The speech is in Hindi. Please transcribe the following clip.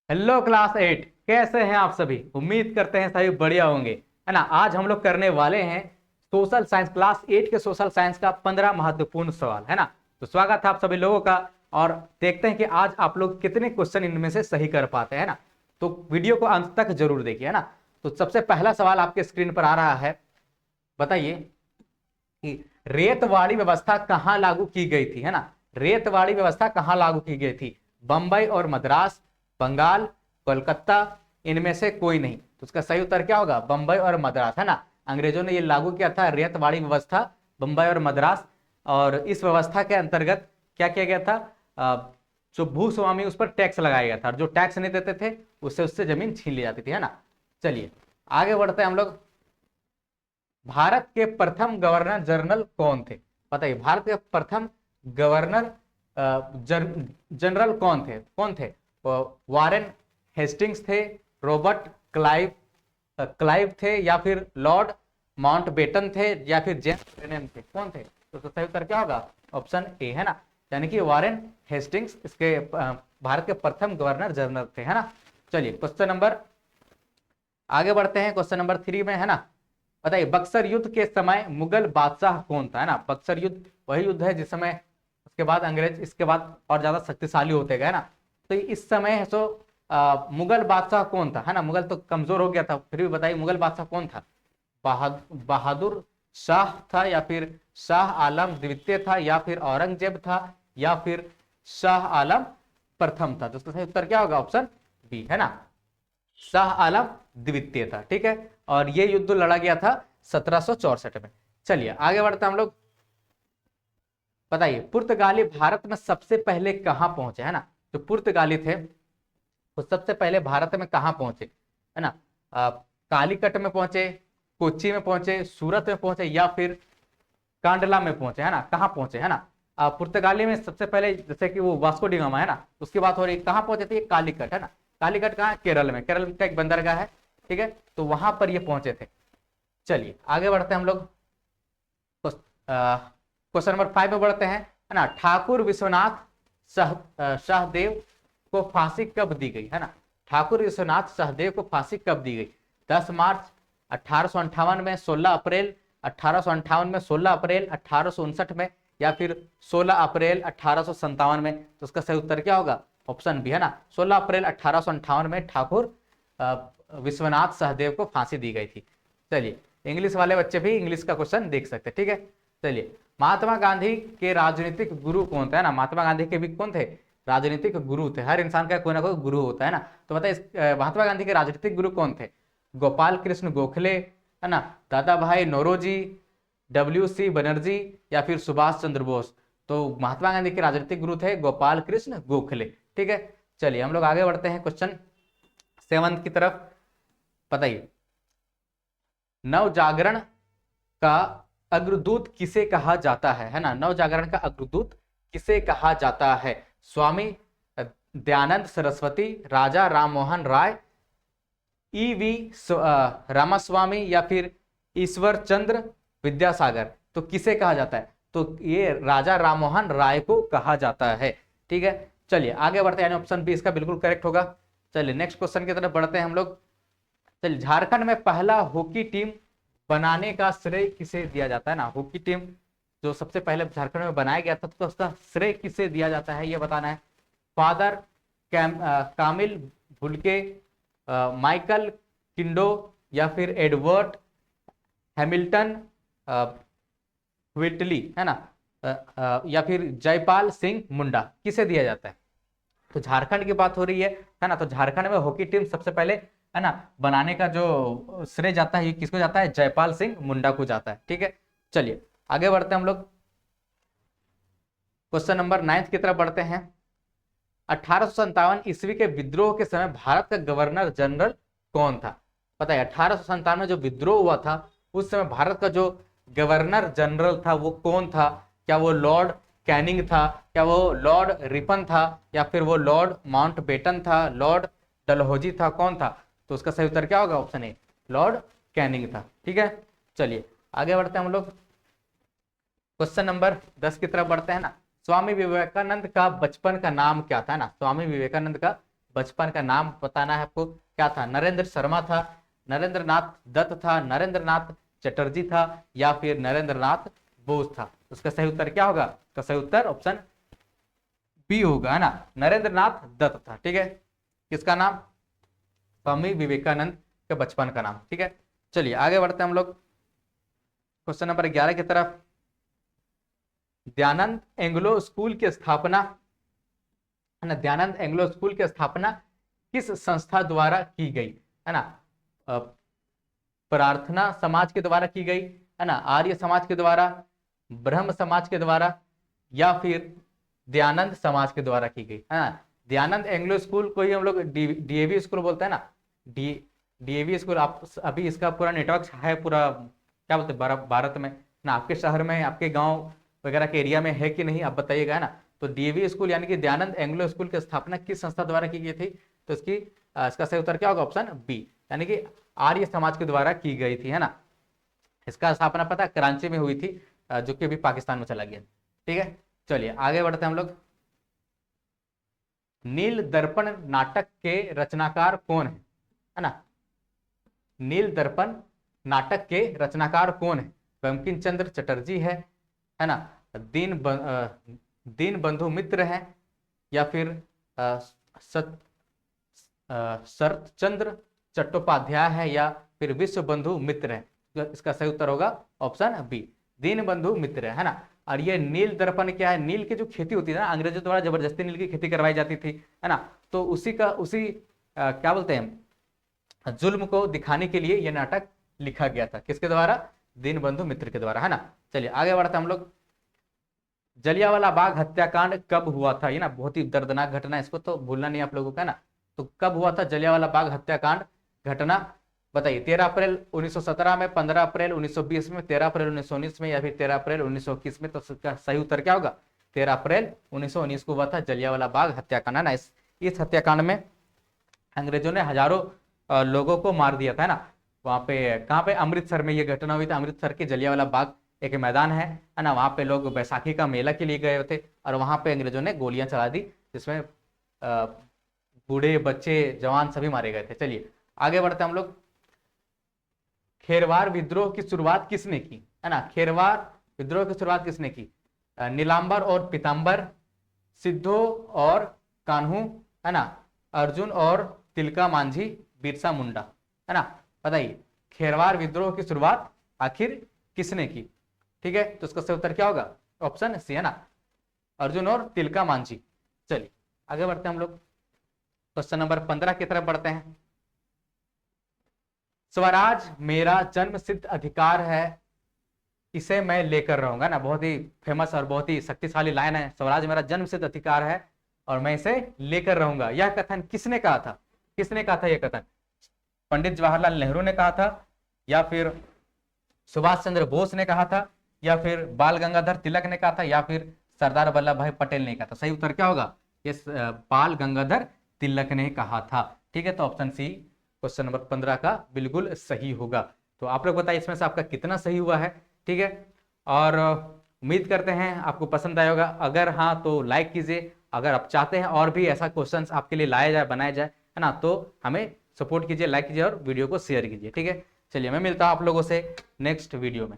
हेलो क्लास 8, कैसे हैं आप सभी। उम्मीद करते हैं सभी बढ़िया होंगे, है ना। आज हम लोग करने वाले हैं सोशल साइंस, क्लास 8 के सोशल साइंस का 15 महत्वपूर्ण सवाल, है ना। तो स्वागत है आप सभी लोगों का। और देखते हैं कि आज आप लोग कितने क्वेश्चन इनमें से सही कर पाते हैं ना। तो वीडियो को अंत तक जरूर देखिए, है ना। तो सबसे पहला सवाल आपके स्क्रीन पर आ रहा है। बताइए कि रेतवाड़ी व्यवस्था कहां लागू की गई थी, है ना। रेतवाड़ी व्यवस्था कहां लागू की गई थी? बंबई और मद्रास, बंगाल, कोलकाता, इनमें से कोई नहीं। तो उसका सही उत्तर क्या होगा? बंबई और मद्रास, है ना। अंग्रेजों ने ये लागू किया था रेतवाड़ी व्यवस्था, बंबई और मद्रास। और इस व्यवस्था के अंतर्गत क्या किया गया था? जो भूस्वामी उस पर टैक्स लगाया गया था, और जो टैक्स नहीं देते थे उससे उससे जमीन छीन ली जाती थी, है ना। चलिए आगे बढ़ते हैं हम लोग। भारत के प्रथम गवर्नर जनरल कौन थे? बताइए, भारत के प्रथम गवर्नर जनरल कौन थे? वारेन हेस्टिंग्स थे, रॉबर्ट क्लाइव थे, या फिर लॉर्ड माउंटबेटन थे, या फिर जेम्स ब्रेनन थे? कौन थे? तो सही उत्तर क्या होगा? ऑप्शन ए, है ना। यानी कि वारेन हेस्टिंग्स इसके भारत के प्रथम गवर्नर जनरल थे, है ना। चलिए क्वेश्चन नंबर आगे बढ़ते हैं, क्वेश्चन नंबर 3 में, है ना। बताइए, बक्सर युद्ध के समय मुगल बादशाह कौन था, है ना। बक्सर युद्ध वही युद्ध है जिस समय उसके बाद अंग्रेज इसके बाद और ज्यादा शक्तिशाली होते गए ना। तो इस समय मुगल बादशाह कौन था, है ना। मुगल तो कमजोर हो गया था, फिर भी बताइए मुगल बादशाह कौन था? बहादुर शाह था, या फिर शाह आलम द्वितीय था, या फिर औरंगजेब था, या फिर शाह आलम प्रथम था? तो उसका सही उत्तर क्या होगा? ऑप्शन बी, है ना। शाह आलम द्वितीय था, ठीक है। और ये युद्ध लड़ा गया था 1764 में। चलिए आगे बढ़ते हम लोग। बताइए, पुर्तगाली भारत में सबसे पहले कहां पहुंचे, है ना। जो पुर्तगाली थे वो सबसे पहले भारत में कहां पहुंचे, है ना। कालीकट में पहुंचे, कोच्चि में पहुंचे, सूरत में पहुंचे, या फिर कांडला में पहुंचे, है ना। कहां पहुंचे, है ना। पुर्तगाली में सबसे पहले जैसे कि वो वास्को डिगामा, है ना, उसकी बात हो रही है। कहां पहुंचे थे? कालीकट, है ना। कालीकट कहां? केरल में। केरल का एक बंदरगाह है, ठीक है। तो वहां पर ये पहुंचे थे। चलिए आगे बढ़ते हैं हम लोग। क्वेश्चन नंबर 5 में बढ़ते हैं, है ना। ठाकुर विश्वनाथ शाहदेव को फांसी कब दी गई, है ना। ठाकुर विश्वनाथ शाहदेव को फांसी कब दी गई? 10 मार्च 1858 में, 16 अप्रैल 1858 में, 16 अप्रैल 1859 में, या फिर 16 अप्रैल 1857 में? तो उसका सही उत्तर क्या होगा? ऑप्शन बी, है ना। 16 अप्रैल 1858 में ठाकुर विश्वनाथ सहदेव को फांसी दी गई थी। चलिए इंग्लिश वाले बच्चे भी इंग्लिश का क्वेश्चन देख सकते हैं, ठीक है। चलिए, महात्मा गांधी के राजनीतिक गुरु कौन थे, है ना। महात्मा गांधी के भी कौन थे? राजनीतिक गुरु थे। हर इंसान का कोई ना कोई गुरु होता है ना। तो बताइए महात्मा गांधी के राजनीतिक गुरु कौन थे? गोपाल कृष्ण गोखले, है ना, दादा भाई नौरोजी, WC बनर्जी, या फिर सुभाष चंद्र बोस? तो महात्मा गांधी के राजनीतिक गुरु थे गोपाल कृष्ण गोखले, ठीक है। चलिए हम लोग आगे बढ़ते हैं क्वेश्चन 7 की तरफ। बताइए, नव जागरण का अग्रदूत किसे कहा जाता है ना। नव जागरण का अग्रदूत किसे कहा जाता है? स्वामी दयानंद सरस्वती, राजा राममोहन राय, EV रामास्वामी, या फिर ईश्वर चंद्र विद्यासागर? तो किसे कहा जाता है? तो ये राजा राममोहन राय को कहा जाता है, ठीक है। चलिए आगे बढ़ते हैं, यानी ऑप्शन बी इसका बिल्कुल करेक्ट होगा। चलिए नेक्स्ट क्वेश्चन की तरफ बढ़ते हैं हम लोग। चलिए, झारखंड में पहला हॉकी टीम बनाने का श्रेय किसे दिया जाता है ना। हॉकी टीम जो सबसे पहले झारखंड में बनाया गया था, तो उसका श्रेय किसे दिया जाता है ये बताना है। फादर कामिल भुलके, माइकल किंडो, या फिर एडवर्ड हैमिल्टन व्हिटली, है ना, या फिर जयपाल सिंह मुंडा? किसे दिया जाता है? तो झारखंड की बात हो रही है ना। तो झारखंड में हॉकी टीम सबसे पहले, है ना, बनाने का जो श्रेय जाता है ये किसको जाता है? जयपाल सिंह मुंडा को जाता है, ठीक है। चलिए आगे बढ़ते हैं हम लोग। क्वेश्चन नंबर 9 की तरफ बढ़ते हैं। 1857 ईस्वी के विद्रोह के समय भारत का गवर्नर जनरल कौन था? पता है 1857 में जो विद्रोह हुआ था उस समय भारत का जो गवर्नर जनरल था वो कौन था? क्या वो लॉर्ड कैनिंग था, क्या वो लॉर्ड रिपन था, या फिर वो लॉर्ड माउंटबेटन था, लॉर्ड डलहौजी था? कौन था? तो उसका सही उत्तर क्या होगा? ऑप्शन ए, लॉर्ड कैनिंग था, ठीक है। चलिए आगे बढ़ते हैं हम लोग। क्वेश्चन नंबर 10 की तरफ बढ़ते हैं ना। स्वामी विवेकानंद का बचपन का नाम क्या था ना। स्वामी विवेकानंद का बचपन का नाम बताना है आपको, क्या था? नरेंद्र शर्मा था, नरेंद्र नाथ दत्त था, नरेंद्र नाथ चटर्जी था, या फिर नरेंद्र नाथ बोस था। उसका सही उत्तर क्या होगा? उसका सही उत्तर ऑप्शन बी होगा, है ना, नरेंद्र नाथ दत्त था। ठीक है, किसका नाम? स्वामी विवेकानंद के बचपन का नाम। ठीक है, चलिए आगे बढ़ते हैं हम लोग क्वेश्चन नंबर 11 की तरफ। दयानंद एंग्लो स्कूल की स्थापना, है ना, दयानंद एंग्लो स्कूल की स्थापना किस संस्था द्वारा की गई? है ना, प्रार्थना समाज के द्वारा की गई, है ना, आर्य समाज के द्वारा, ब्रह्म समाज के द्वारा, या फिर दयानंद समाज के द्वारा की गई, है ना। दयानंद एंग्लो स्कूल को ही हम लोग डीएवी स्कूल बोलते हैं ना, डीएवी स्कूल। आप अभी इसका पूरा नेटवर्क है, पूरा क्या बोलते हैं भारत में ना, आपके शहर में, आपके गांव वगैरह के एरिया में है कि नहीं, आप बताइएगा, है ना। तो डीएवी स्कूल यानी कि दयानंद एंग्लो स्कूल की स्थापना किस संस्था द्वारा की गई थी? तो इसका सही उत्तर क्या होगा? ऑप्शन बी, यानी कि आर्य समाज के द्वारा की गई थी, है ना। इसका स्थापना पता कराची में हुई थी, जो कि अभी पाकिस्तान में चला गया। ठीक है, चलिए आगे बढ़ते हैं हम लोग। नील दर्पण नाटक के रचनाकार कौन है ना? नील दर्पण नाटक के रचनाकार कौन है? बंकिम चंद्र चटर्जी है ना, दीन बंधु मित्र है, या फिर शरत चंद्र चट्टोपाध्याय है, या फिर विश्व बंधु मित्र है। इसका सही उत्तर होगा ऑप्शन बी, दीन बंधु मित्र है ना। और ये नील दर्पण क्या है? नील की जो खेती होती है ना, अंग्रेजों द्वारा जबरदस्ती नील की खेती करवाई जाती थी, है ना, तो उसी क्या बोलते हैं, जुल्म को दिखाने के लिए यह नाटक लिखा गया था। किसके द्वारा? दीन बंधु मित्र के द्वारा, है ना। चलिए आगे बढ़ते हम लोग। जलियांवाला बाग हत्याकांड कब हुआ था? ये ना बहुत ही दर्दनाक घटना है, इसको तो भूलना नहीं आप लोगों का ना। तो कब हुआ था जलियांवाला बाग हत्याकांड घटना? बताइए, 13 अप्रैल 1917 में, 15 अप्रैल 1920 में, 13 अप्रैल 1919 में, या फिर 13 अप्रैल 1921 में। तो इसका सही उत्तर क्या होगा? 13 अप्रैल 1919 को हुआ था जलियांवाला बाग हत्याकांड, है ना। इस हत्याकांड में अंग्रेजों ने हजारों लोगों को मार दिया था, है ना। वहां पे कहाँ पे? अमृतसर में ये घटना हुई थी। अमृतसर के जलियांवाला बाग एक मैदान है ना, वहां पे लोग बैसाखी का मेला के लिए गए थे, और वहां पे अंग्रेजों ने गोलियां चला दी, जिसमें बूढ़े बच्चे जवान सभी मारे गए थे। चलिए आगे बढ़ते हम लोग। खेरवार विद्रोह की शुरुआत किसने की? है ना, खेरवार विद्रोह की शुरुआत किसने की? नीलांबर और पीतांबर, सिद्धो और कान्हू, है ना, अर्जुन और तिलका मांझी, बिरसा मुंडा, है ना। बताइए, खेरवार विद्रोह की शुरुआत आखिर किसने की? ठीक है, तो इसका सही उत्तर क्या होगा? ऑप्शन सी, है ना, अर्जुन और तिलका मांझी। चलिए आगे बढ़ते हैं हम लोग, क्वेश्चन नंबर 15 की तरफ बढ़ते हैं। स्वराज मेरा जन्म सिद्ध अधिकार है, इसे मैं लेकर रहूंगा ना। बहुत ही फेमस और बहुत ही शक्तिशाली लाइन है, स्वराज मेरा जन्म सिद्ध अधिकार है और मैं इसे लेकर रहूंगा। यह कथन किसने कहा था? किसने कहा था यह कथन? पंडित जवाहरलाल नेहरू ने कहा था, या फिर सुभाष चंद्र बोस ने कहा था, या फिर बाल गंगाधर तिलक ने कहा था, या फिर सरदार वल्लभ भाई पटेल ने कहा था? सही उत्तर क्या होगा? ये बाल गंगाधर तिलक ने कहा था। ठीक है, तो ऑप्शन सी क्वेश्चन नंबर 15 का बिल्कुल सही होगा। तो आप लोग बताइए इसमें से आपका कितना सही हुआ है। ठीक है, और उम्मीद करते हैं आपको पसंद आया होगा। अगर हाँ तो लाइक कीजिए, अगर आप चाहते हैं और भी ऐसा क्वेश्चंस आपके लिए लाया जाए, बनाया जाए, है ना, तो हमें सपोर्ट कीजिए, लाइक कीजिए और वीडियो को शेयर कीजिए। ठीक है, चलिए मैं मिलता हूं आप लोगों से नेक्स्ट वीडियो में।